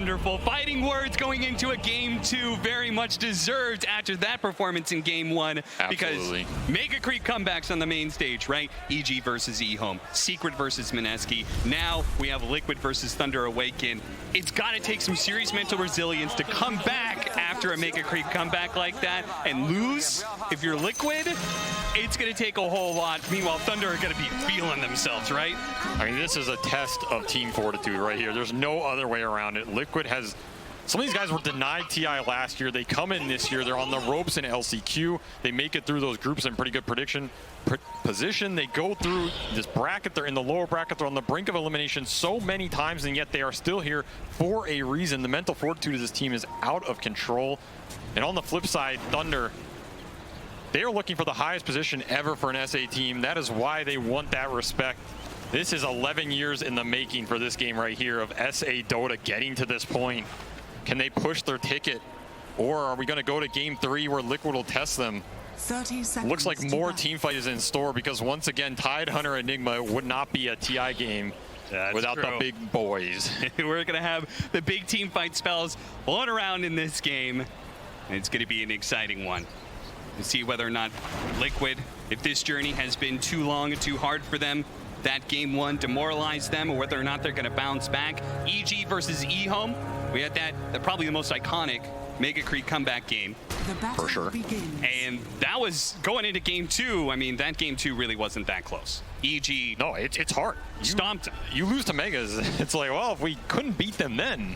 wonderful. Fighting words going into a game 2, very much deserved after that performance in game 1. Absolutely. Because mega creep comebacks on the main stage, right? EG versus eHome, Secret versus Mineski. Now we have Liquid versus Thunder Awaken. It's got to take some serious mental resilience to come back after a mega creep comeback like that and lose. If you're Liquid, it's going to take a whole lot. Meanwhile, Thunder are going to be feeling themselves, right? I mean, this is a test of team fortitude right here. There's no other way around it. Liquid has... Some of these guys were denied TI last year. They come in this year. They're on the ropes in LCQ. They make it through those groups in pretty good position. They go through this bracket. They're in the lower bracket. They're on the brink of elimination so many times, and yet they are still here for a reason. The mental fortitude of this team is out of control. And on the flip side, Thunder, they are looking for the highest position ever for an SA team. That is why they want that respect. This is 11 years in the making for this game right here of SA Dota getting to this point. Can they push their ticket? Or are we going to go to game 3 where Liquid will test them? 30 seconds. Looks like more team fight is in store because once again, Tide Hunter Enigma would not be a TI game without the big boys. We're going to have the big team fight spells blowing around in this game. And it's going to be an exciting one. To see whether or not Liquid, if this journey has been too long and too hard for them, that game 1 demoralized them, or whether or not they're going to bounce back. EG versus eHome. We had that probably the most iconic Mega Creep comeback game. For sure. And that was going into game 2. I mean, that game 2 really wasn't that close. EG. No, it's hard. Stomped them. You lose to Megas. It's like, well, if we couldn't beat them then,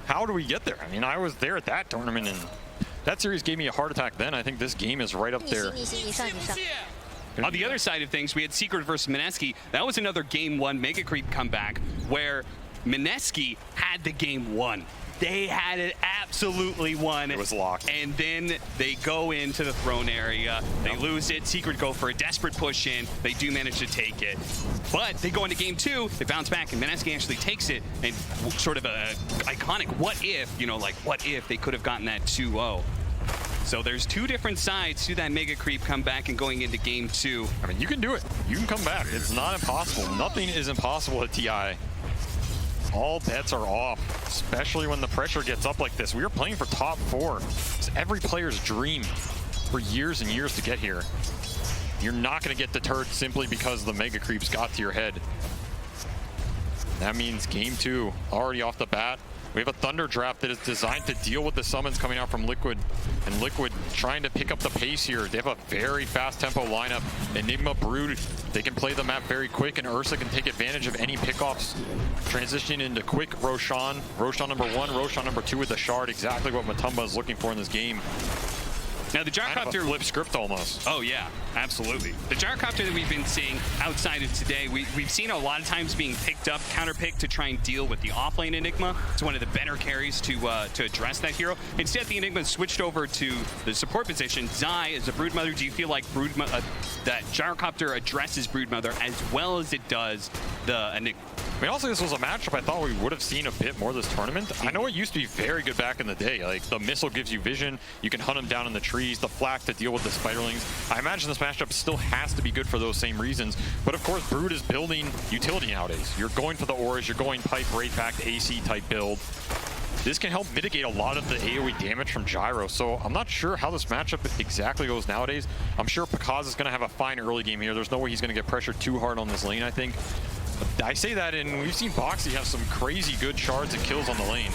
how do we get there? I mean, I was there at that tournament, and that series gave me a heart attack then. I think this game is right up there. On the other side of things, we had Secret versus Mineski. That was another game 1 Mega Creep comeback where Mineski had the game 1. They had it absolutely won. It was locked. And then they go into the throne area. They lose it. Secret go for a desperate push in. They do manage to take it. But they go into game 2. They bounce back, and Mineski actually takes it. And sort of a iconic what if, you know, like what if they could have gotten that 2-0. So there's 2 different sides to that Mega Creep comeback and going into game 2. I mean, you can do it. You can come back. It's not impossible. Nothing is impossible at TI. All bets are off, especially when the pressure gets up like this. We are playing for top 4. It's every player's dream for years and years to get here. You're not going to get deterred simply because the Mega Creeps got to your head. That means game 2 already off the bat. We have a Thunder draft that is designed to deal with the summons coming out from Liquid, and Liquid trying to pick up the pace here. They have a very fast tempo lineup. Enigma, Brood, they can play the map very quick, and Ursa can take advantage of any pickoffs. Transitioning into quick Roshan. Roshan number 1, Roshan number 2 with the shard. Exactly what Matumba is looking for in this game. Now the gyrocopter kind of a flip script almost. Oh yeah, absolutely. The gyrocopter that we've been seeing outside of today, we've seen a lot of times being picked up, counterpicked to try and deal with the offlane Enigma. It's one of the better carries to address that hero. Instead, the Enigma switched over to the support position. Zai as a Broodmother. Do you feel like that gyrocopter addresses Broodmother as well as it does the Enigma? I mean, also, this was a matchup I thought we would have seen a bit more this tournament. I know it used to be very good back in the day. Like, the missile gives you vision. You can hunt them down in the trees. The flak to deal with the spiderlings. I imagine this matchup still has to be good for those same reasons. But, of course, Brood is building utility nowadays. You're going for the auras. You're going pipe, Wraithpact, AC type build. This can help mitigate a lot of the AoE damage from Gyro. So I'm not sure how this matchup exactly goes nowadays. I'm sure Pakaz is going to have a fine early game here. There's no way he's going to get pressured too hard on this lane, I think. I say that, and we've seen Boxy have some crazy good shards and kills on the lane.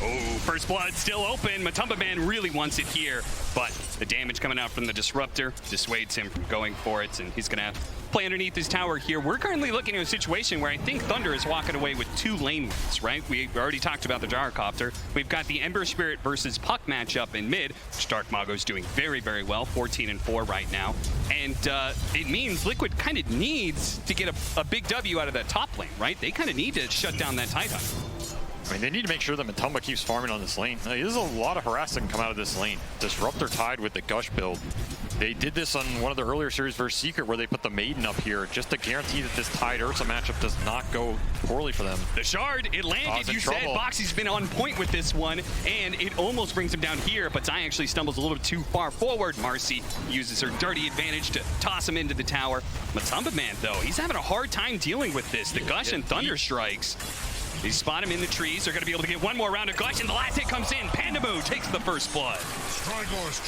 Oh, first blood still open. Matumba Man really wants it here, but the damage coming out from the Disruptor dissuades him from going for it, and he's going to play underneath his tower here. We're currently looking at a situation where I think Thunder is walking away with 2 lane wins, right? We already talked about the Gyrocopter. We've got the Ember Spirit versus Puck matchup in mid, which Dark Mago's doing very, very well, 14-4 right now. And it means Liquid kind of needs to get a big W out of that top lane, right? They kind of need to shut down that Titan. I mean, they need to make sure that Matumba keeps farming on this lane. There's a lot of harassment come out of this lane. Disruptor Tide with the Gush build. They did this on one of the earlier series versus Secret where they put the Maiden up here just to guarantee that this Tide Ursa matchup does not go poorly for them. The Shard, it landed. You said Boxy's been on point with this one, and it almost brings him down here, but Zai actually stumbles a little bit too far forward. Marcy uses her dirty advantage to toss him into the tower. Matumba Man, though, he's having a hard time dealing with this. The Gush and Thunder strikes. They spot him in the trees. They're going to be able to get one more round of Gush, and the last hit comes in. Pandamu takes the first blood.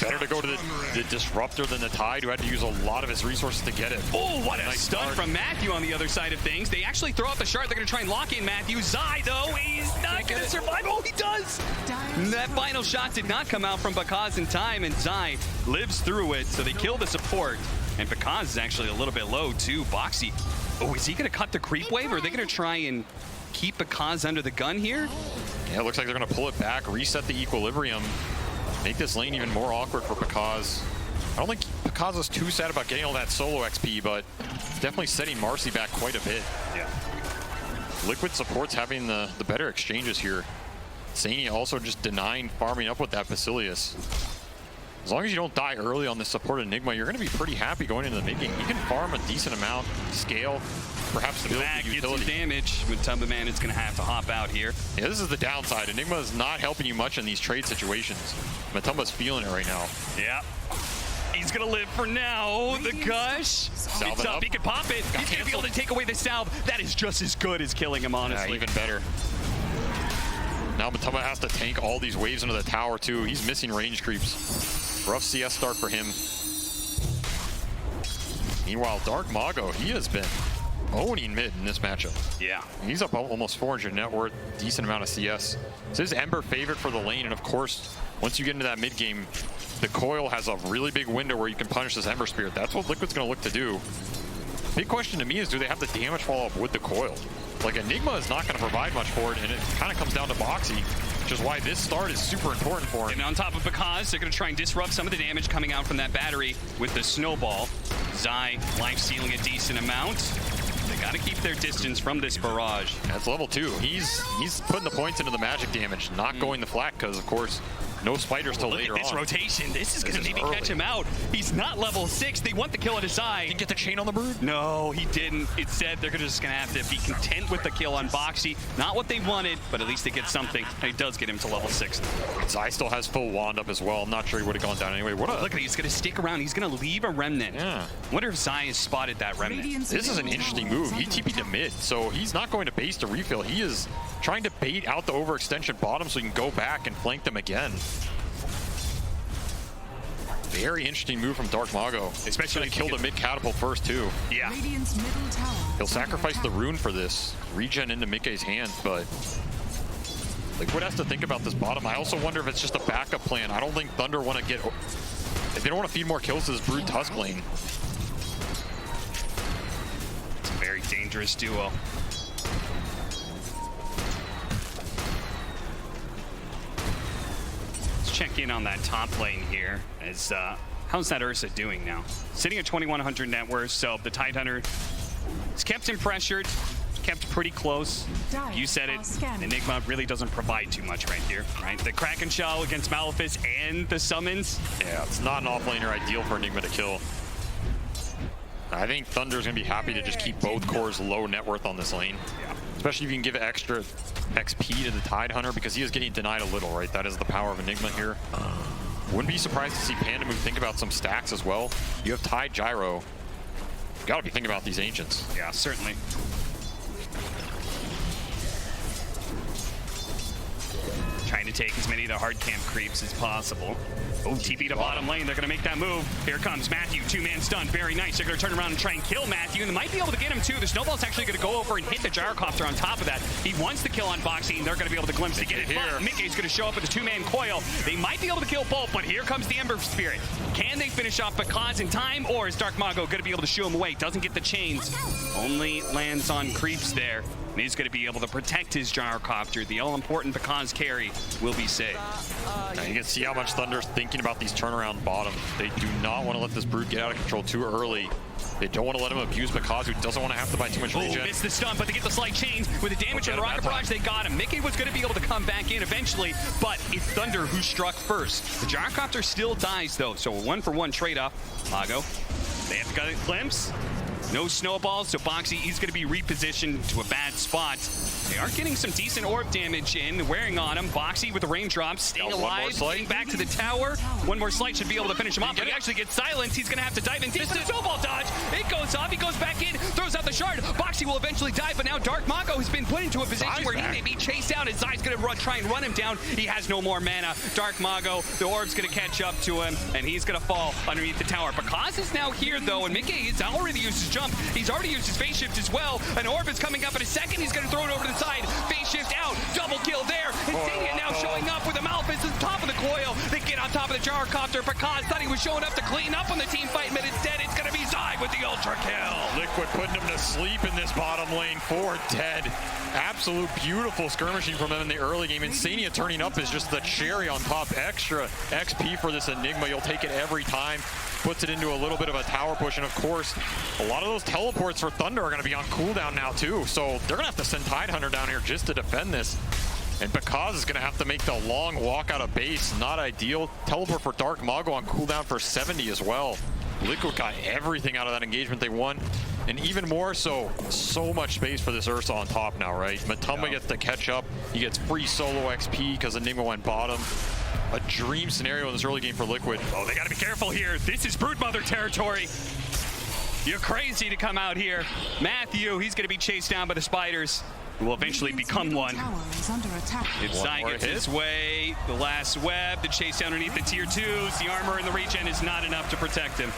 Better to go to the Disruptor than the Tide, who had to use a lot of his resources to get it. Oh, what a stun from Matthew on the other side of things. They actually throw out the shard. They're going to try and lock in Matthew. Zai, though, he's not going to survive. Oh, he does. That final shot did not come out from Bakaz in time, and Zai lives through it, so they kill the support. And Bakaz is actually a little bit low, too. Boxy, oh, is he going to cut the creep wave, or are they going to try and keep Bakaz under the gun here? Yeah, it looks like they're going to pull it back, reset the equilibrium, make this lane even more awkward for Bakaz. I don't think Bakaz is too sad about getting all that solo XP, but it's definitely setting Marcy back quite a bit. Yeah. Liquid support's having the better exchanges here. Sania also just denying farming up with that Basilius. As long as you don't die early on the support Enigma, you're going to be pretty happy going into the mid game. You can farm a decent amount, scale, perhaps to build the utility. Get some damage. Matumba Man is going to have to hop out here. Yeah, this is the downside. Enigma is not helping you much in these trade situations. Matumba's feeling it right now. Yeah. He's going to live for now. The Gush. It's up. He can pop it. He's going to be able to take away the salve. That is just as good as killing him, honestly. Yeah, even better. Now Matumba has to tank all these waves into the tower, too. He's missing range creeps. Rough CS start for him. Meanwhile, Dark Mago, he has been owning mid in this matchup. Yeah. He's up almost 400 net worth, decent amount of CS. This is Ember favorite for the lane, and of course, once you get into that mid game, the coil has a really big window where you can punish this Ember Spirit. That's what Liquid's going to look to do. Big question to me is, do they have the damage follow-up with the coil? Like, Enigma is not going to provide much for it, and it kind of comes down to Boxy, which is why this start is super important for him. And on top of Bakaz, they're going to try and disrupt some of the damage coming out from that battery with the snowball. Zai life stealing a decent amount. They got to keep their distance from this barrage. That's level 2. He's putting the points into the magic damage, not going the flat, because, of course, no spiders till later on. Look at this rotation. This is going to maybe catch him out. He's not level 6. They want the kill at his eye. Didn't get the chain on the Brood? No, he didn't. Instead, they're just going to have to be content with the kill on Boxy. Not what they wanted, but at least they get something. And he does get him to level 6. Zai still has full wand up as well. I'm not sure he would have gone down anyway. Look at it. He's going to stick around. He's going to leave a remnant. Yeah. Wonder if Zai has spotted that remnant. This is an interesting move. He TP'd to mid, so he's not going to base to refill. He is trying to bait out the overextension bottom so he can go back and flank them again. Very interesting move from Dark Mago. Especially kill the mid catapult first, too. Yeah. He'll sacrifice the rune for this. Regen into Mikkei's hand, but Liquid has to think about this bottom. I also wonder if it's just a backup plan. I don't think Thunder want to get... They don't want to feed more kills to this Brood Tusk lane. It's a very dangerous duo. Check in on that top lane here. As how's that Ursa doing now? Sitting at 2,100 net worth, so the Tidehunter is kept him pressured, kept pretty close. You said it, Enigma really doesn't provide too much right here, right? The Kraken Shell against Malefice and the summons. Yeah, it's not an offlaner ideal for Enigma to kill. I think Thunder's gonna be happy to just keep both cores low net worth on this lane. Yeah. Especially if you can give extra XP to the Tidehunter, because he is getting denied a little, right? That is the power of Enigma here. Wouldn't be surprised to see Pandamu think about some stacks as well. You have Tide Gyro. Gotta be thinking about these Ancients. Yeah, certainly. Trying to take as many of the hard camp creeps as possible. Oh, TP to bottom lane. They're going to make that move. Here comes Matthew. Two-man stun. Very nice. They're going to turn around and try and kill Matthew. And they might be able to get him, too. The snowball's actually going to go over and hit the gyrocopter on top of that. He wants the kill on Boxy, and they're going to be able to glimpse to get it. But Mikkei's going to show up with a two-man coil. They might be able to kill both, but here comes the Ember Spirit. Can they finish off Bakaz in time, or is Dark Mago going to be able to shoo him away? Doesn't get the chains. Only lands on creeps there. And he's going to be able to protect his gyrocopter. The all-important Bakaz carry will be safe. Now you can see how much Thunder's thinking about these turnaround bottoms. They do not want to let this Brood get out of control too early. They don't want to let him abuse Bakaz, who doesn't want to have to buy too much regen. Missed the stun, but they get the slight chains. With the damage on the Rocket Barrage, they got him. Mikkei was going to be able to come back in eventually, but it's Thunder who struck first. The gyrocopter still dies, though, so a one-for-one trade-off. Mago, they have to get a glimpse. No snowballs, so Boxy is going to be repositioned to a bad spot. They are getting some decent orb damage in, wearing on him. Boxy with the raindrops, staying alive, getting back to the tower. One more slice should be able to finish him off, but he actually gets silenced. He's going to have to dive in deep with a snowball dodge. It goes off, he goes back in, throws out the shard. Boxy will eventually die, but now Dark Mago has been put into a position where he may be chased down, and Zai's going to try and run him down. He has no more mana. Dark Mago, the orb's going to catch up to him, and he's going to fall underneath the tower. Bakaz is now here, though, and Mickey has already used his jump. He's already used his phase shift as well. An orb is coming up in a second. He's going to throw it over to the side. Phase shift out. Double kill there. Insania now showing up with a Malphus at the top of the coil. They get on top of the gyrocopter. Bakaz thought he was showing up to clean up on the team fight, but instead it's going to be Zai with the ultra kill. Liquid putting him to sleep in this bottom lane. 4 dead. Absolute beautiful skirmishing from them in the early game. Insania turning up is just the cherry on top. Extra XP for this Enigma. You'll take it every time. Puts it into a little bit of a tower push, and of course, a lot of those teleports for Thunder are going to be on cooldown now too, so they're going to have to send Tidehunter down here just to defend this. And Bakaz is going to have to make the long walk out of base. Not ideal. Teleport for Dark Mago on cooldown for 70 as well. Liquid got everything out of that engagement they won, and even more so much space for this Ursa on top now, right? Matumba gets to catch up. He gets free solo XP because Enigma went bottom. A dream scenario in this early game for Liquid. Oh, they got to be careful here. This is Broodmother territory. You're crazy to come out here. Matthew, he's going to be chased down by the spiders, who will eventually become one. If Zai gets his way, the last web, the chase down underneath the tier 2s, the armor and the regen is not enough to protect him.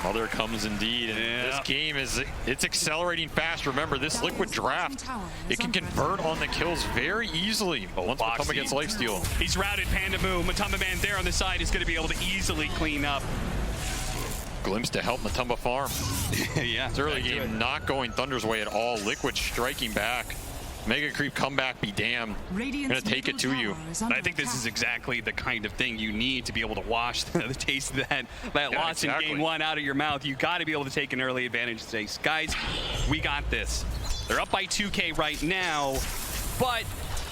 Mother comes indeed, and this game it's accelerating fast. Remember, this Liquid draft, it can convert on the kills very easily. But once Matumba gets lifesteal. He's routed Panda Moo. Matumba Man there on the side is going to be able to easily clean up. Glimpse to help Matumba farm. Yeah. This early game not going Thunder's way at all. Liquid striking back. Mega Creep comeback be damned. I'm gonna take it to you. I think this is exactly the kind of thing you need to be able to wash the taste of that loss in game 1 out of your mouth. You got to be able to take an early advantage today. Guys, we got this. They're up by 2K right now, but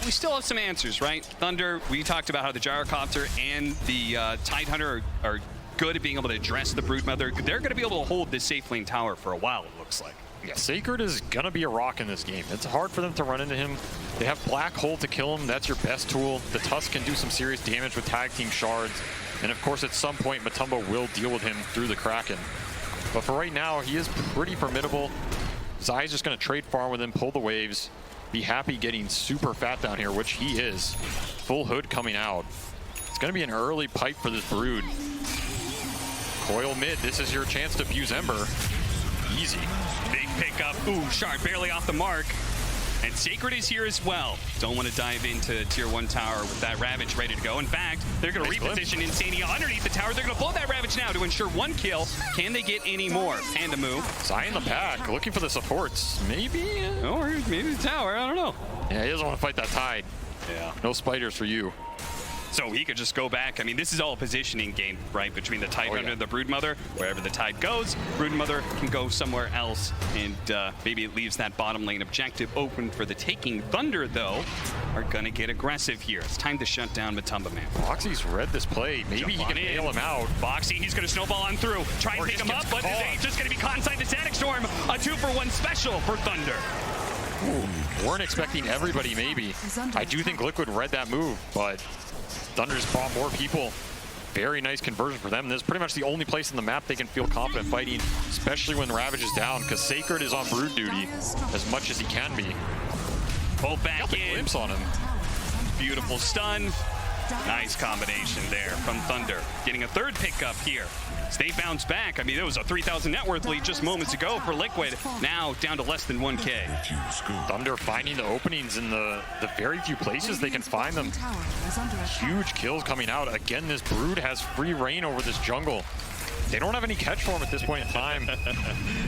we still have some answers, right? Thunder, we talked about how the Gyrocopter and the Tidehunter are good at being able to address the Broodmother. They're going to be able to hold this safe lane tower for a while, it looks like. Yeah, Sacred is going to be a rock in this game. It's hard for them to run into him. They have Black Hole to kill him. That's your best tool. The Tusk can do some serious damage with tag team shards. And of course, at some point, Matumba will deal with him through the Kraken. But for right now, he is pretty formidable. Zai's just going to trade farm with him, pull the waves, be happy getting super fat down here, which he is. Full hood coming out. It's going to be an early pipe for this Brood. Coil mid, this is your chance to abuse Ember. Easy. Big pickup. Ooh, Shard barely off the mark. And Sacred is here as well. Don't want to dive into tier 1 tower with that Ravage ready to go. In fact, they're going to reposition Insania underneath the tower. They're going to blow that Ravage now to ensure 1 kill. Can they get any more? Panda Moo. Zai in the pack, looking for the supports. Maybe? Or maybe the tower, I don't know. Yeah, he doesn't want to fight that Tide. Yeah. No spiders for you. So he could just go back. I mean, this is all a positioning game, right? Between the Tidehunter and the Broodmother. Wherever the Tide goes, Broodmother can go somewhere else. And maybe it leaves that bottom lane objective open for the taking. Thunder, though, are going to get aggressive here. It's time to shut down Matumba Man. Boxy's read this play. Maybe he can nail him out. Boxy, he's going to snowball on through. Try and pick him up, but he's just going to be caught inside the Static Storm. A 2-for-1 special for Thunder. Ooh, weren't expecting everybody, maybe. I do think Liquid read that move, but Thunder's brought more people. Very nice conversion for them. This is pretty much the only place in the map they can feel confident fighting, especially when Ravage is down, because Sacred is on Brood duty as much as he can be. Pull back in. Glimpse on him. Beautiful stun. Nice combination there from Thunder. Getting a third pickup here. As they bounce back, I mean, it was a 3,000 net worth lead just moments ago for Liquid. Now down to less than 1K. Thunder finding the openings in the very few places they can find them. Huge kills coming out. Again, this Brood has free reign over this jungle. They don't have any catch for him at this point in time.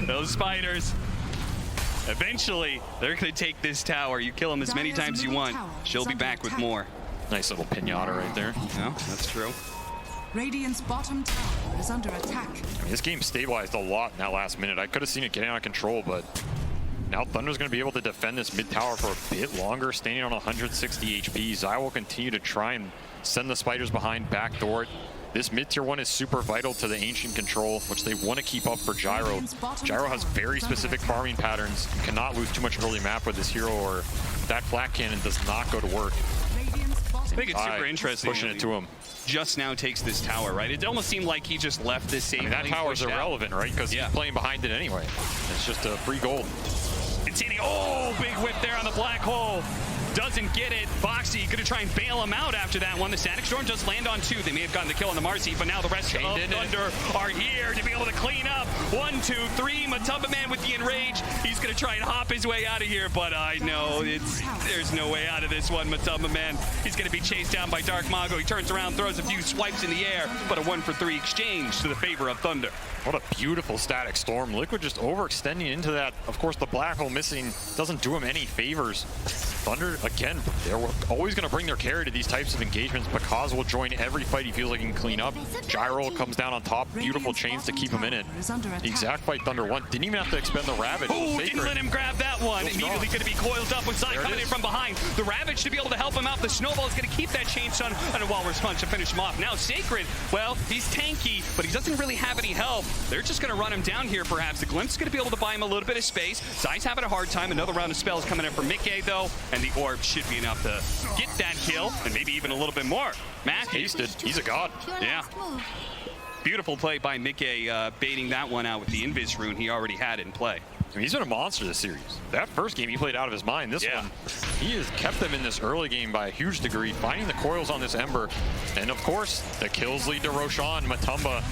Those spiders. Eventually, they're going to take this tower. You kill them as many times as you want. She'll be back with more. Nice little pinata right there. No, that's true. Radiant's bottom tower is under attack. I mean, this game stabilized a lot in that last minute. I could have seen it getting out of control, but now Thunder's going to be able to defend this mid tower for a bit longer, standing on 160 HP. Zai will continue to try and send the spiders behind, backdoor it, This mid-tier 1 is super vital to the Ancient control, which they want to keep up for Gyro. Gyro has very specific farming patterns. You cannot lose too much early map with this hero, or that flat cannon does not go to work. I think it's super interesting. Pushing it to him. Just now takes this tower, right? It almost seemed like he just left this safe. That tower's irrelevant, right? Because he's playing behind it anyway. It's just a free gold. It's hitting. Oh, big whip there on the black hole. Doesn't get it. Foxy gonna try and bail him out after that one. The Static Storm just land on 2. They may have gotten the kill on the Marcy, but now the rest of Thunder are here to be able to clean up. 1, 2, 3. Matumba Man with the Enrage. He's gonna try and hop his way out of here, but I know there's no way out of this one. Matumba Man. He's gonna be chased down by Dark Mago. He turns around, throws a few swipes in the air, but a 1-for-3 exchange to the favor of Thunder. What a beautiful Static Storm. Liquid just overextending into that. Of course, the black hole missing doesn't do him any favors. Thunder, again, they're always going to bring their carry to these types of engagements. Pakaz will join every fight he feels like he can clean up. Gyro comes down on top. Beautiful chains to keep him in it. The exact fight Thunder won. Didn't even have to expend the Ravage. Oh, didn't let him grab that one. Immediately going to be coiled up with Zai coming in from behind. The Ravage to be able to help him out. The Snowball is going to keep that chain stun and a Walrus Punch to finish him off. Now Sacred, well, he's tanky, but he doesn't really have any help. They're just going to run him down here, perhaps. The Glimpse is going to be able to buy him a little bit of space. Zai's having a hard time. Another round of spells coming in for Mickey, though, and the Orb should be enough to get that kill, and maybe even a little bit more. Matthew. Hasted. He's a god. Yeah. Beautiful play by Mickey, baiting that one out with the Invis rune he already had in play. I mean, he's been a monster this series. That first game, he played out of his mind. This one, he has kept them in this early game by a huge degree, finding the coils on this Ember. And of course, the kills lead to Roshan. Matumba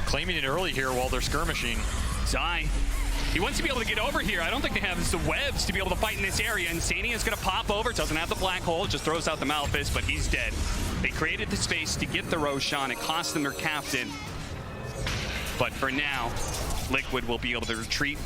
claiming it early here while they're skirmishing. Zai, he wants to be able to get over here. I don't think they have the webs to be able to fight in this area. Insania is going to pop over. Doesn't have the black hole. Just throws out the Malphus, but he's dead. They created the space to get the Roshan. It cost them their captain. But for now, Liquid will be able to retreat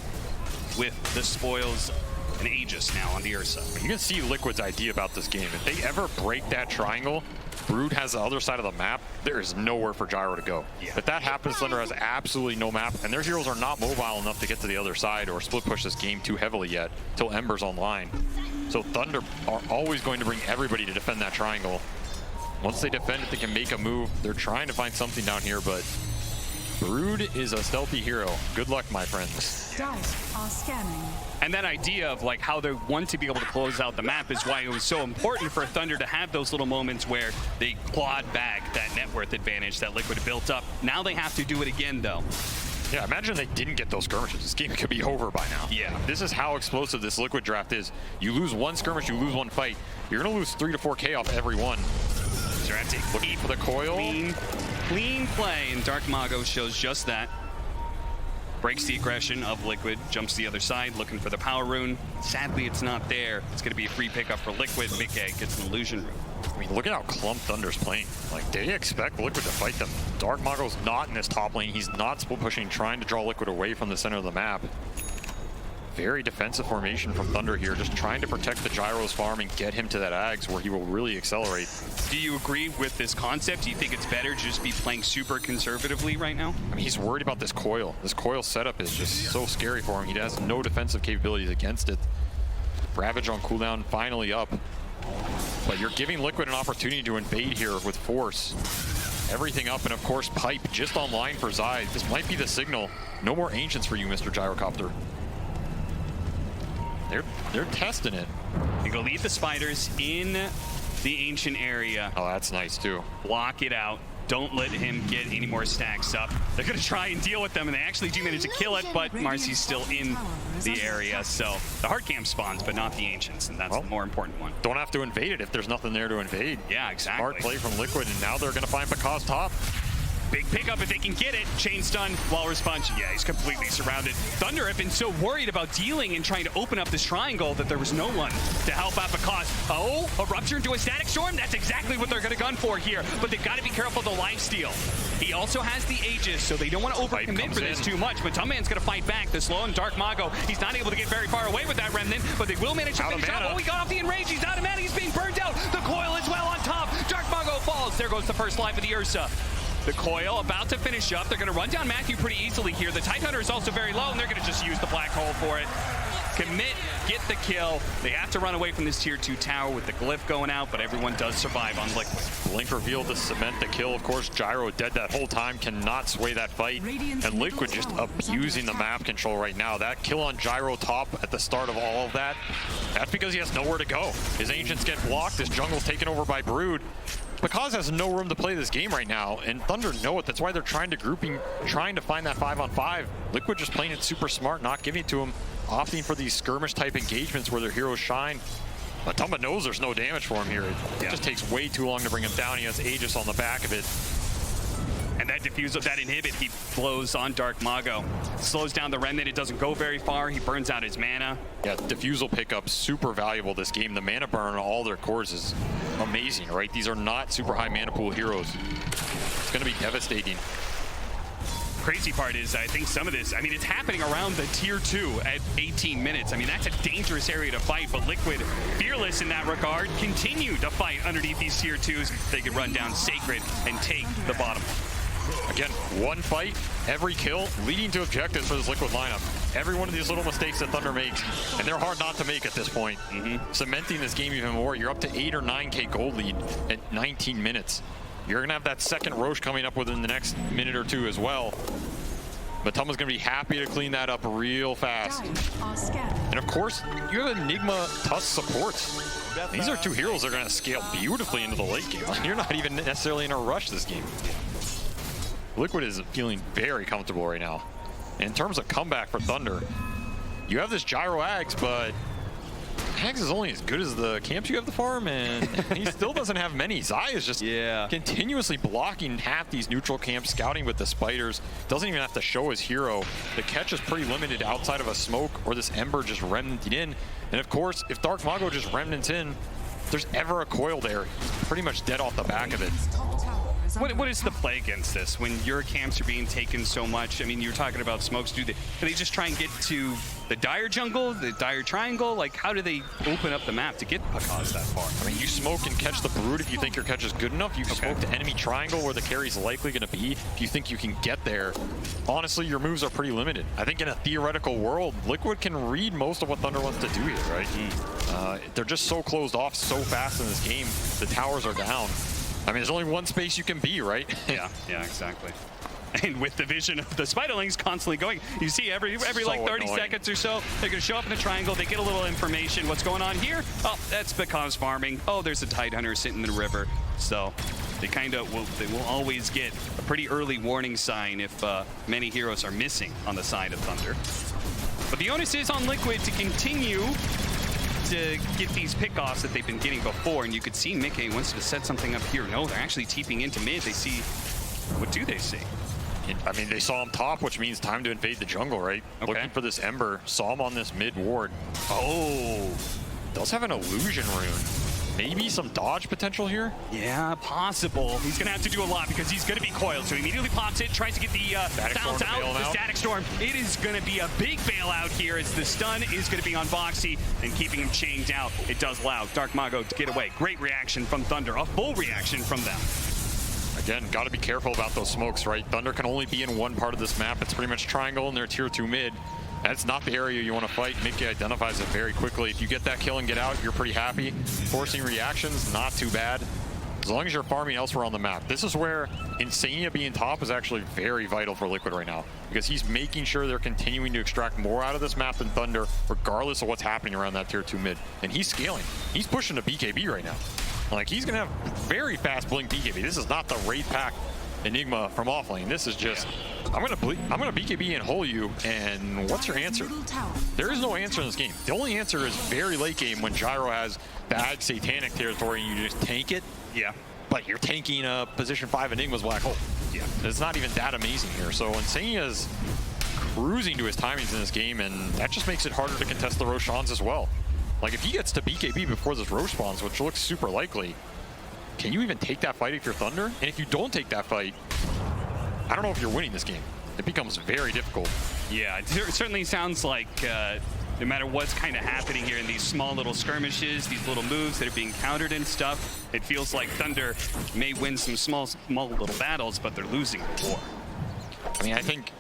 with the spoils and Aegis now on the Ursa. You can see Liquid's idea about this game. If they ever break that triangle, Brood has the other side of the map. There is nowhere for Gyro to go. If that happens, Thunder has absolutely no map, and their heroes are not mobile enough to get to the other side or split push this game too heavily yet till Ember's online. So Thunder are always going to bring everybody to defend that triangle. Once they defend it, they can make a move. They're trying to find something down here, but Brood is a stealthy hero. Good luck, my friends. Dice are scanning. And that idea of like how they want to be able to close out the map is why it was so important for Thunder to have those little moments where they clawed back that net worth advantage that Liquid built up. Now they have to do it again, though. Yeah, imagine they didn't get those skirmishes. This game could be over by now. Yeah. This is how explosive this Liquid draft is. You lose one skirmish, you lose one fight. You're going to lose 3 to 4K off every one. Looking for the coil. Clean play, and Dark Mago shows just that. Breaks the aggression of Liquid, jumps to the other side, looking for the power rune. Sadly, it's not there. It's going to be a free pickup for Liquid. Mickey gets an illusion rune. I mean, look at how clumped Thunder's playing. Like, they expect Liquid to fight them. Dark Mago's not in this top lane. He's not split pushing, trying to draw Liquid away from the center of the map. Very defensive formation from Thunder here, just trying to protect the Gyro's farm and get him to that Ags where he will really accelerate. Do you agree with this concept? Do you think it's better to just be playing super conservatively right now? I mean, he's worried about this coil. This coil setup is just so scary for him. He has no defensive capabilities against it. Ravage on cooldown, finally up. But you're giving Liquid an opportunity to invade here with force. Everything up, and of course, Pipe just online for Zai. This might be the signal. No more Ancients for you, Mr. Gyrocopter. They're testing it. You go lead the spiders in the Ancient area. Oh, that's nice too. Block it out. Don't let him get any more stacks up. They're going to try and deal with them, and they actually do manage to kill it, but Marcy's still in the area. So the hard camp spawns, but not the Ancients, and that's the more important one. Don't have to invade it if there's nothing there to invade. Yeah, exactly. Smart play from Liquid, and now they're going to find Pakaz top. Big pickup if they can get it. Chain stun, Walrus Punch. Yeah, he's completely surrounded. Thunder have been so worried about dealing and trying to open up this triangle that there was no one to help out Pakaz. Oh, a rupture into a Static Storm? That's exactly what they're going to gun for here. But they've got to be careful of the lifesteal. He also has the Aegis, so they don't want to overcommit for this too much. But Tumman's going to fight back. The slow and Dark Mago, he's not able to get very far away with that Remnant, but they will manage to finish off. Oh, he got off the Enrage. He's out of mana. He's being burned out. The coil is well on top. Dark Mago falls. There goes the first life of the Ursa. The coil about to finish up. They're going to run down Matthew pretty easily here. The Tidehunter is also very low, and they're going to just use the black hole for it. commit, get the kill. They have to run away from this tier 2 tower with the glyph going out, but everyone does survive on Liquid. Blink revealed to cement the kill. Of course, Gyro dead that whole time, cannot sway that fight. And Liquid just abusing the map control right now. That kill on Gyro top at the start of all of that, that's because he has nowhere to go. His Ancients get blocked, his jungle's taken over by Brood. Because has no room to play this game right now, and Thunder know it. That's why they're trying to trying to find that 5-on-5. Liquid just playing it super smart, not giving it to him, opting for these skirmish type engagements where their heroes shine. Matumba knows there's no damage for him here. It just takes way too long to bring him down. He has Aegis on the back of it. And that diffuse of that inhibit, he blows on Dark Mago. Slows down the Remnant, it doesn't go very far. He burns out his mana. Yeah, diffusal pickup, super valuable this game. The mana burn on all their cores is amazing, right? These are not super high mana pool heroes. It's gonna be devastating. Crazy part is, I think some of this, I mean, it's happening around the tier 2 at 18 minutes. I mean, that's a dangerous area to fight, but Liquid, fearless in that regard, continue to fight underneath these tier 2s. They could run down Sacred and take the bottom. Again, one fight, every kill, leading to objectives for this Liquid lineup. Every one of these little mistakes that Thunder makes, and they're hard not to make at this point. Cementing this game even more. You're up to 8 or 9K gold lead at 19 minutes. You're going to have that second Roche coming up within the next minute or two as well. Matumba's going to be happy to clean that up real fast. And of course, you have Enigma Tusk supports. These are two heroes that are going to scale beautifully into the late game. You're not even necessarily in a rush this game. Liquid is feeling very comfortable right now. In terms of comeback for Thunder, you have this Gyro Ags, but Ags is only as good as the camps you have to farm, and he still doesn't have many. Zai is just continuously blocking half these neutral camps, scouting with the spiders. Doesn't even have to show his hero. The catch is pretty limited outside of a smoke or this Ember just remnanting in. And of course, if Dark Mago just remnants in, if there's ever a coil there, he's pretty much dead off the back of it. What is the play against this when your camps are being taken so much? I mean, you're talking about smokes. Do they just try and get to the dire jungle, the dire triangle? Like, how do they open up the map to get Pakaz that far? I mean, you smoke and catch the Brood if you think your catch is good enough. You smoke the enemy triangle where the carry's likely going to be if you think you can get there. Honestly, your moves are pretty limited. I think in a theoretical world, Liquid can read most of what Thunder wants to do here, right? They're just so closed off so fast in this game. The towers are down. I mean, there's only one space you can be, right? yeah, exactly. And with the vision of the Spiderlings constantly going, you see every like 30 seconds or so, they're going to show up in the triangle, they get a little information. What's going on here? Oh, that's because farming. Oh, there's a Tidehunter sitting in the river. So they will always get a pretty early warning sign if many heroes are missing on the side of Thunder. But the onus is on Liquid to continue to get these pickoffs that they've been getting before, and you could see Mickey wants to set something up here. No, they're actually TPing into mid. They see, what do they see? I mean, they saw him top, which means time to invade the jungle, right? Looking for this Ember, saw him on this mid ward. Oh, does have an illusion rune. Maybe some dodge potential here? Yeah, possible. He's going to have to do a lot because he's going to be coiled. So he immediately pops it, tries to get the bounce out, the Static Storm. It is going to be a big bailout here as the stun is going to be on Boxy and keeping him chained out. It does allow Dark Mago to get away. Great reaction from Thunder, a full reaction from them. Again, got to be careful about those smokes, right? Thunder can only be in one part of this map. It's pretty much triangle and they're tier 2 mid. That's not the area you want to fight. Mickey identifies it very quickly. If you get that kill and get out, you're pretty happy. Forcing reactions, not too bad. As long as you're farming elsewhere on the map. This is where Insania being top is actually very vital for Liquid right now, because he's making sure they're continuing to extract more out of this map than Thunder, regardless of what's happening around that tier 2 mid. And he's scaling. He's pushing to BKB right now. Like, he's going to have very fast blink BKB. This is not the Wraith Pack Enigma from offlane. This is just, I'm gonna BKB and hole you, and what's your answer? There is no answer in this game. The only answer is very late game when Gyro has bad satanic territory and you just tank it. Yeah. But you're tanking a position 5 Enigma's black hole. Yeah. It's not even that amazing here. So Insania's cruising to his timings in this game, and that just makes it harder to contest the Roshans as well. Like, if he gets to BKB before this Rosh spawns, which looks super likely, can you even take that fight if you're Thunder? And if you don't take that fight, I don't know if you're winning this game. It becomes very difficult. Yeah, it certainly sounds like no matter what's kind of happening here in these small little skirmishes, these little moves that are being countered and stuff, it feels like Thunder may win some small little battles, but they're losing the war. I mean, I think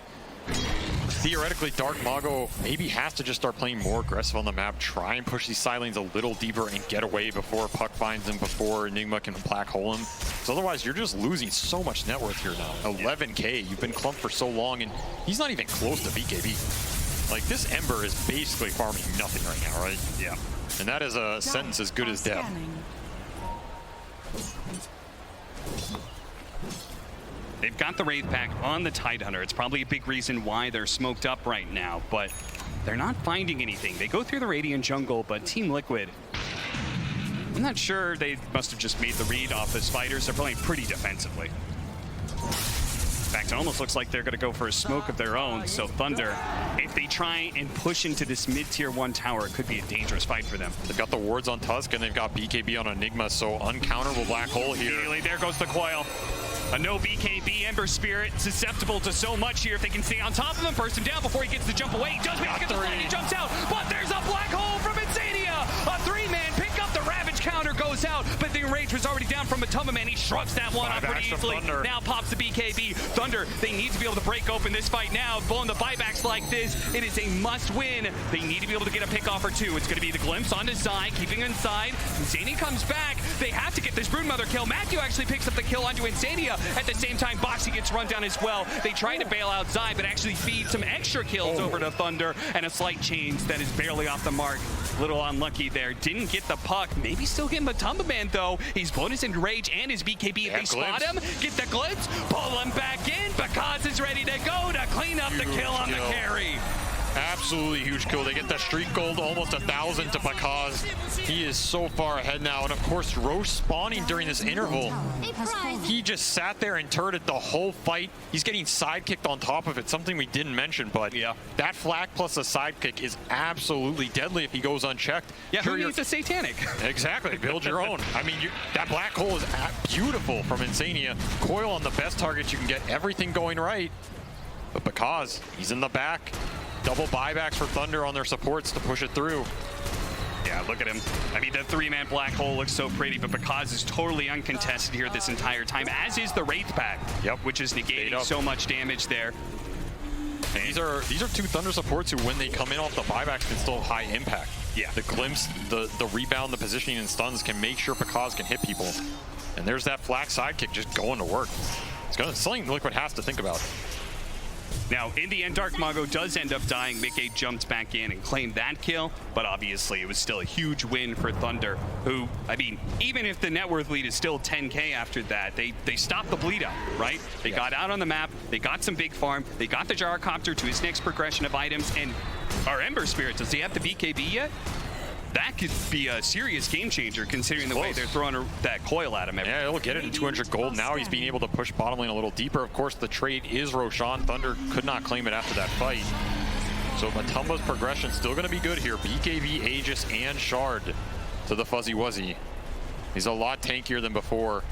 theoretically, Dark Mago maybe has to just start playing more aggressive on the map, try and push these side lanes a little deeper and get away before Puck finds him, before Enigma can black hole him. Because otherwise, you're just losing so much net worth here now. 11K, you've been clumped for so long, and he's not even close to BKB. Like, this Ember is basically farming nothing right now, right? Yeah. And that is a sentence as good as death. They've got the Wraith Pack on the Tidehunter. It's probably a big reason why they're smoked up right now, but they're not finding anything. They go through the Radiant jungle, but Team Liquid, I'm not sure. They must have just made the read off as fighters. They're playing pretty defensively. In fact, it almost looks like they're going to go for a smoke of their own. So Thunder, if they try and push into this mid-tier 1 tower, it could be a dangerous fight for them. They've got the wards on Tusk, and they've got BKB on Enigma, so uncounterable black hole here. Immediately, there goes the coil. A no BKB Ember Spirit, susceptible to so much here if they can stay on top of him. First him down before he gets the jump away. He does manage to get the flag, he jumps out, but there's a black hole from Insania. A 3-man pick up, the Ravage counter goes out, but the Rage was already down from Matumba Man. He shrugs that one off pretty easily. Now pops the BKB. Thunder, they need to be able to break open this fight now. Blowing the buybacks like this, it is a must win. They need to be able to get a pick off or two. It's going to be the glimpse on his side, keeping him inside. Insania comes back. They have to get this Broodmother kill. Matthew actually picks up the kill onto Insania. At the same time, Boxy gets run down as well. They try to bail out Zai, but actually feed some extra kills over to Thunder, and a slight change that is barely off the mark. Little unlucky there. Didn't get the puck. Maybe still get Matumba Man, though. He's bonus into Rage and his BKB. If they spot him, get the glitz, pull him back in. Because is ready to go to clean up the kill on the carry. Absolutely huge kill. They get that streak gold, almost 1,000 to Bakaz. He is so far ahead now. And of course, Roche spawning during this interval. He just sat there and turreted the whole fight. He's getting sidekicked on top of it, something we didn't mention, but yeah, that flak plus a sidekick is absolutely deadly if he goes unchecked. Yeah, who needs a satanic? Exactly, build your own. I mean, that black hole is beautiful from Insania. Coil on the best target you can get, everything going right. But Bakaz, he's in the back. Double buybacks for Thunder on their supports to push it through. Yeah, look at him. I mean, the 3-man black hole looks so pretty, but Bakaz is totally uncontested here this entire time, as is the Wraith Pack, which is negating so much damage there. And these are 2 Thunder supports who, when they come in off the buybacks, can still have high impact. Yeah. The glimpse, the rebound, the positioning, and stuns can make sure Bakaz can hit people. And there's that flak sidekick just going to work. It's something Liquid has to think about. Now, in the end, Dark Mago does end up dying. Mickey jumped back in and claimed that kill, but obviously it was still a huge win for Thunder, who, I mean, even if the net worth lead is still 10K after that, they stopped the bleed out, right? They got out on the map, they got some big farm, they got the Gyrocopter to his next progression of items, and our Ember Spirit, does he have the BKB yet? That could be a serious game changer considering the way they're throwing that coil at him. Yeah, he'll get it in 200 gold. Now he's being able to push bottom lane a little deeper. Of course, the trade is Roshan. Thunder could not claim it after that fight. So Matumba's progression still going to be good here. BKB, Aegis, and Shard to the Fuzzy Wuzzy. He's a lot tankier than before.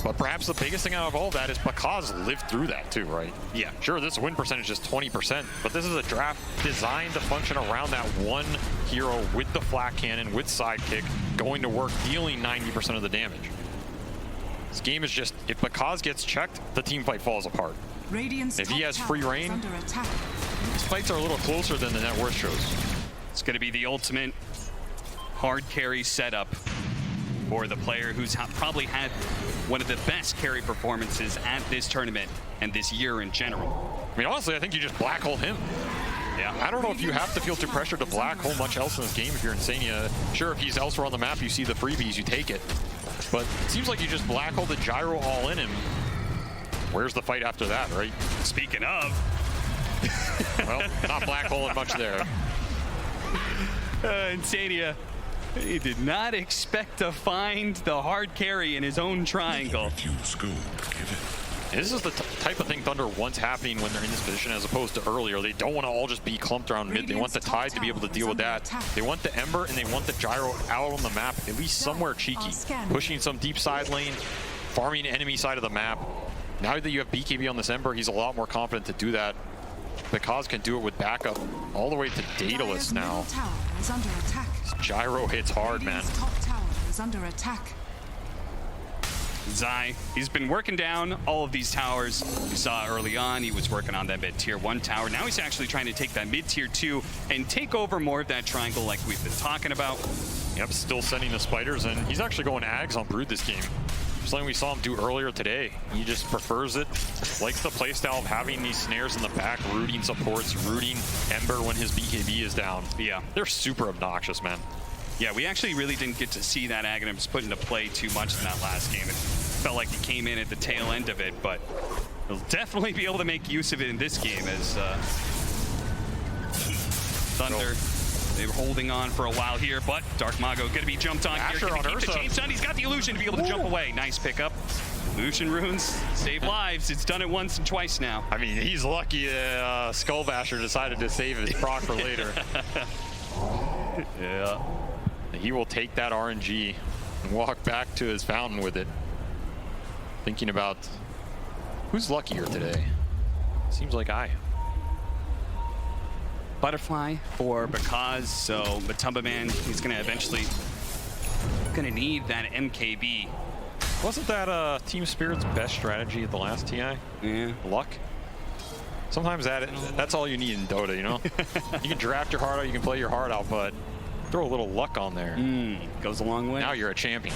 But perhaps the biggest thing out of all of that is Bakaz lived through that too, right? Yeah. Sure, this win percentage is 20%, but this is a draft designed to function around that one hero with the flak cannon, with sidekick, going to work, dealing 90% of the damage. This game is just, if Bakaz gets checked, the team fight falls apart. If he has free reign, these fights are a little closer than the net worth shows. It's going to be the ultimate hard carry setup for the player who's probably had one of the best carry performances at this tournament and this year in general. I mean, honestly, I think you just black hole him. Yeah, I don't know if you have to feel too pressured to black hole much else in this game if you're Insania. Sure, if he's elsewhere on the map, you see the freebies, you take it. But it seems like you just black hole the gyro all in him. Where's the fight after that, right? Speaking of. Well, not black holing much there. Insania, he did not expect to find the hard carry in his own triangle. This is the type of thing Thunder wants happening when they're in this position as opposed to earlier. They don't want to all just be clumped around mid. They want the Tide to be able to deal with that. They want the Ember and they want the Gyro out on the map, at least somewhere cheeky. Pushing some deep side lane, farming enemy side of the map. Now that you have BKB on this Ember, he's a lot more confident to do that. Bakaz can do it with backup all the way to Daedalus now. Gyro hits hard, man. Zai, he's been working down all of these towers. You saw early on, he was working on that mid tier 1 tower. Now he's actually trying to take that mid tier 2 and take over more of that triangle like we've been talking about. Yep, still sending the spiders, and he's actually going Ags on Brood this game. Something we saw him do earlier today. He just prefers it, likes the playstyle of having these snares in the back, rooting supports, rooting Ember when his BKB is down. Yeah. They're super obnoxious, man. Yeah, we actually really didn't get to see that Aghanims put into play too much in that last game. It felt like he came in at the tail end of it, but he'll definitely be able to make use of it in this game as Thunder. They were holding on for a while here, but Dark Mago going to be jumped on Asher here. Can he on keep the Ursa. chain stun? He's got the illusion to be able to jump away. Nice pickup. Illusion runes save lives. It's done it once and twice now. I mean, he's lucky Skullbasher decided to save his proc for later. Yeah. He will take that RNG and walk back to his fountain with it. Thinking about who's luckier today. Seems like I. Butterfly for because, so Matumba Man, he's going to eventually need that MKB. Wasn't that Team Spirit's best strategy at the last TI? Yeah. Luck? Sometimes that's all you need in Dota, you know? You can draft your heart out, you can play your heart out, but throw a little luck on there. Goes a long way. Now you're a champion.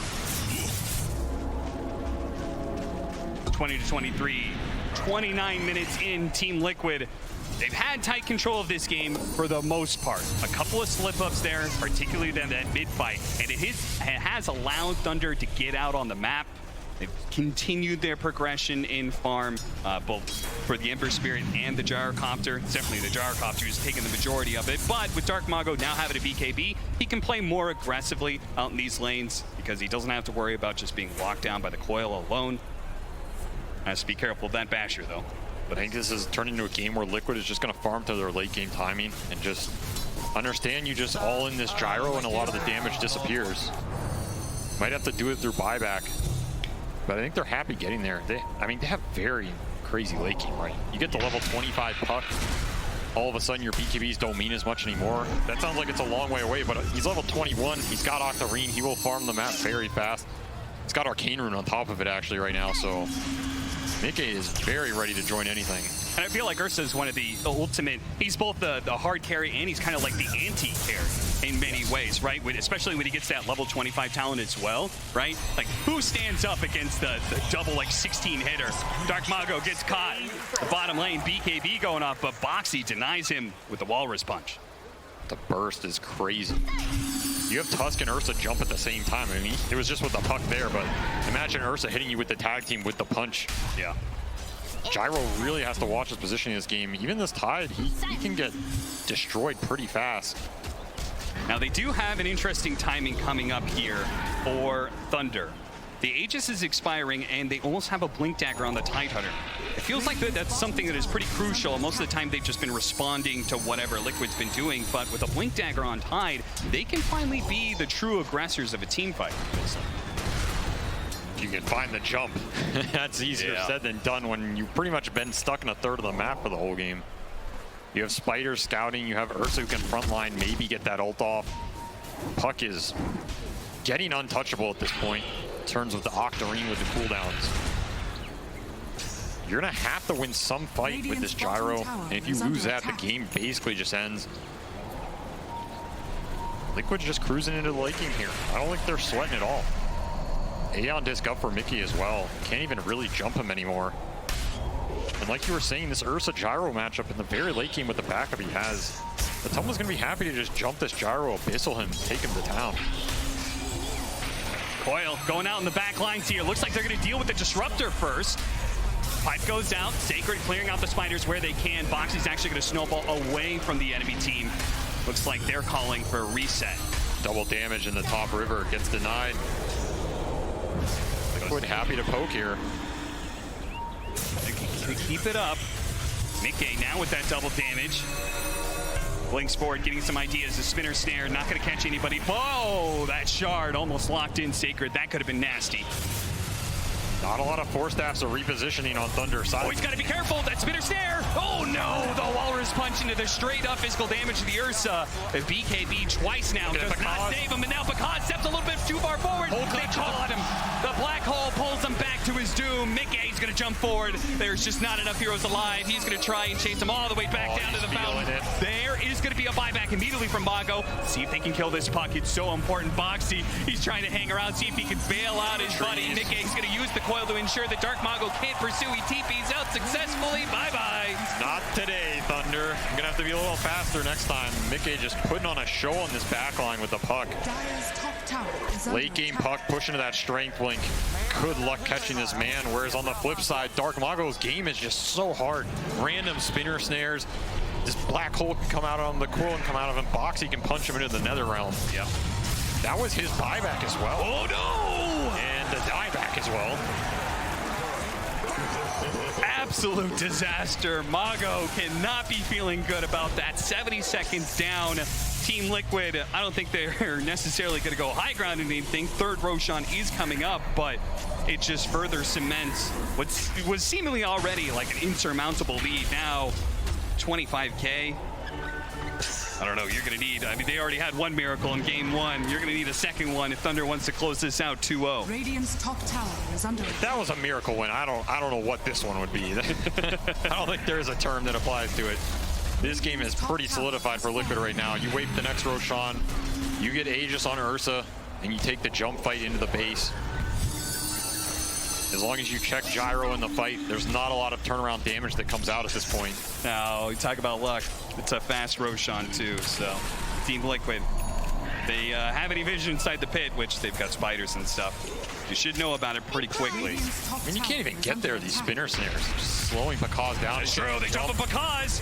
20-23, 29 minutes in, Team Liquid. They've had tight control of this game for the most part. A couple of slip-ups there, particularly that mid-fight, and it has allowed Thunder to get out on the map. They've continued their progression in farm, both for the Ember Spirit and the Gyrocopter. It's definitely the Gyrocopter who's taken the majority of it, but with Dark Mago now having a BKB, he can play more aggressively out in these lanes because he doesn't have to worry about just being locked down by the coil alone. Has to be careful of that Basher, though. But I think this is turning into a game where Liquid is just going to farm to their late game timing and just understand you just all in this gyro and a lot of the damage disappears. Might have to do it through buyback, but I think they're happy getting there. They have very crazy late game, right? You get to level 25 puck, all of a sudden your BKBs don't mean as much anymore. That sounds like it's a long way away, but he's level 21. He's got Octarine. He will farm the map very fast. He's got Arcane Rune on top of it actually right now, so Mickey is very ready to join anything. And I feel like Ursa is one of the ultimate, he's both the hard carry and he's kind of like the anti-carry in many ways, right? Especially when he gets that level 25 talent as well, right? Like, who stands up against the double, like, 16 hitter? Dark Mago gets caught. The bottom lane, BKB going off, but Boxy denies him with the Walrus Punch. The burst is crazy. You have Tusk and Ursa jump at the same time. I mean, it was just with the puck there, but imagine Ursa hitting you with the tag team with the punch. Yeah. Gyro really has to watch his position in this game. Even this Tide, he can get destroyed pretty fast. Now, they do have an interesting timing coming up here for Thunder. The Aegis is expiring, and they almost have a Blink Dagger on the Tidehunter. It feels like that's something that is pretty crucial. Most of the time, they've just been responding to whatever Liquid's been doing, but with a Blink Dagger on Tide, they can finally be the true aggressors of a team fight. You can find the jump. That's easier said than done when you've pretty much been stuck in a third of the map for the whole game. You have Spiders scouting, you have Ursa who can frontline, maybe get that ult off. Puck is getting untouchable at this point. Turns with the Octarine with the cooldowns. You're gonna have to win some fight with this gyro, and if you lose that, the game basically just ends. Liquid's just cruising into the late game here. I don't think they're sweating at all. Aeon disc up for Mickey as well. Can't even really jump him anymore. And like you were saying, this Ursa gyro matchup in the very late game with the backup he has, Matumba's gonna be happy to just jump this gyro, abyssal him, take him to town. Coil going out in the back lines here. Looks like they're going to deal with the Disruptor first. Pipe goes out. Sacred clearing out the Spiders where they can. Boxy's actually going to snowball away from the enemy team. Looks like they're calling for a reset. Double damage in the top river. Gets denied. Liquid happy to poke here. They keep it up. Mickey now with that double damage. Blink's forward, getting some ideas. The spinner snare, not going to catch anybody. Oh, that shard almost locked in Sacred. That could have been nasty. Not a lot of Force Staffs are repositioning on Thunder side. Oh, he's got to be careful. That spinner snare. Oh, no. The Walrus punch into the straight up physical damage to the Ursa. The BKB twice now. Does not save him. And now Picard steps a little bit too far forward. They caught him. The black hole pulls him back. to his doom. Mickey's gonna jump forward. There's just not enough heroes alive. He's gonna try and chase them all the way back down to the fountain. There is gonna be a buyback immediately from Mago. See if they can kill this puck. It's so important. Boxy, he's trying to hang around, see if he can bail out his buddy. Mickey's gonna use the coil to ensure that Dark Mago can't pursue. He TP's out successfully. Bye-bye. Not today, Thunder. I'm gonna have to be a little faster next time. Mickey just putting on a show on this back line with the puck. Dire's top tower is under Late game attack. puck pushing to that strength link. Good luck catching this man. Whereas on the flip side, Dark Mago's game is just so hard. Random spinner snares. This black hole can come out on the coil and come out of him. Boxy can punch him into the nether realm. Yep. That was his buyback as well. Oh no! And the dieback as well. Absolute disaster. Mago cannot be feeling good about that. 70 seconds down. Team Liquid, I don't think they're necessarily going to go high ground in anything. Third Roshan is coming up, but it just further cements what was seemingly already like an insurmountable lead. Now, 25K. I don't know, you're going to need, I mean, they already had one miracle in game one. You're going to need a second one if Thunder wants to close this out 2-0. Radiant's top tower is under attack. That was a miracle win. I don't know what this one would be. I don't think there's a term that applies to it. This game is pretty solidified for Liquid right now. You wait the next Roshan, you get Aegis on Ursa, and you take the jump fight into the base. As long as you check Gyro in the fight, there's not a lot of turnaround damage that comes out at this point. Now, you talk about luck. It's a fast Roshan too, so Team Liquid, they have any vision inside the pit, which they've got spiders and stuff. You should know about it pretty quickly. I mean, you can't even get there, these spinner snares. Just slowing Pakaz down. That's true, they jump a Pakaz.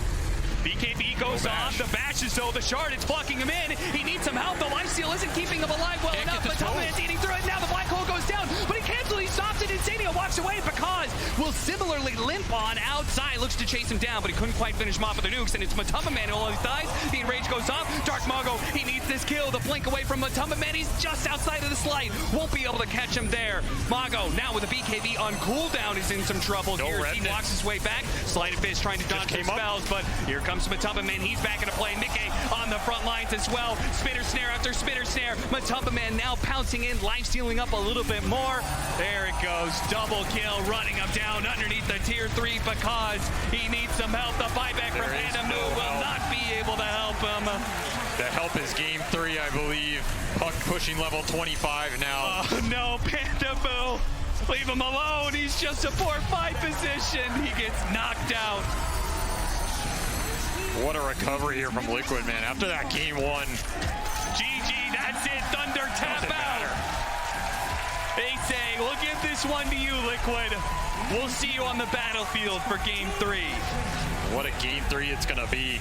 BKB goes off, the bash is though, the shard, it's blocking him in. He needs some help, the lifesteal isn't keeping him alive well enough, but Tumbleman's eating through it, now the black hole goes down, but he cancels, he stops it, Insania walks away, Pakaz will similarly limp on outside, looks to chase him down, but he couldn't quite finish him off with the nukes, and it's Matumbaman who always dies, the enrage goes off, Dark Mago, he needs this kill, the blink away from Matumbaman, he's just outside of the slide, won't be able to catch him there. Mago, now with a BKB on cooldown, is in some trouble here, he walks his way back, Sleight of Fist trying to dodge some spells, but here comes Matumbaman, he's back into play. Mickey on the front lines as well. Spinner snare after spinner snare. Matumbaman now pouncing in, life stealing up a little bit more. There it goes. Double kill, running him down underneath the tier 3 because he needs some help. The buyback from Panda Moo will not be able to help him. The help is game 3, I believe. Puck pushing level 25 now. Oh no, Panda Moo. Leave him alone. He's just a 4-5 position. He gets knocked out. What a recovery here from Liquid, man. After that game 1. GG, that's it. Thunder tap out. They say, we'll give this one to you, Liquid. We'll see you on the battlefield for game 3. What a game 3 it's going to be.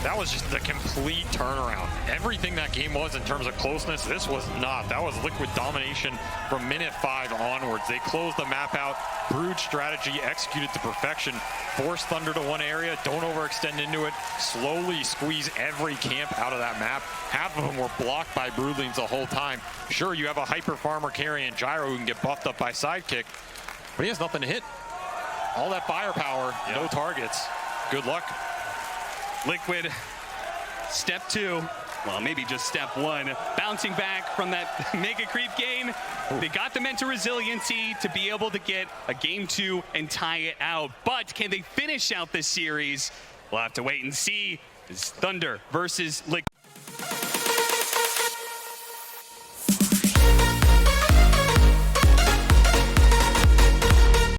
That was just the complete turnaround. Everything that game was in terms of closeness, this was not. That was Liquid domination from minute 5 onwards. They closed the map out, brewed strategy, executed to perfection, forced Thunder to one area, don't overextend into it, slowly squeeze every camp out of that map. Half of them were blocked by Broodlings the whole time. Sure, you have a hyper farmer carrying Gyro who can get buffed up by Sidekick, but he has nothing to hit. All that firepower, no targets. Good luck. Liquid, step 2, well, maybe just step 1, bouncing back from that mega creep game. They got the mental resiliency to be able to get a game 2 and tie it out. But can they finish out this series? We'll have to wait and see. It's Thunder versus Liquid.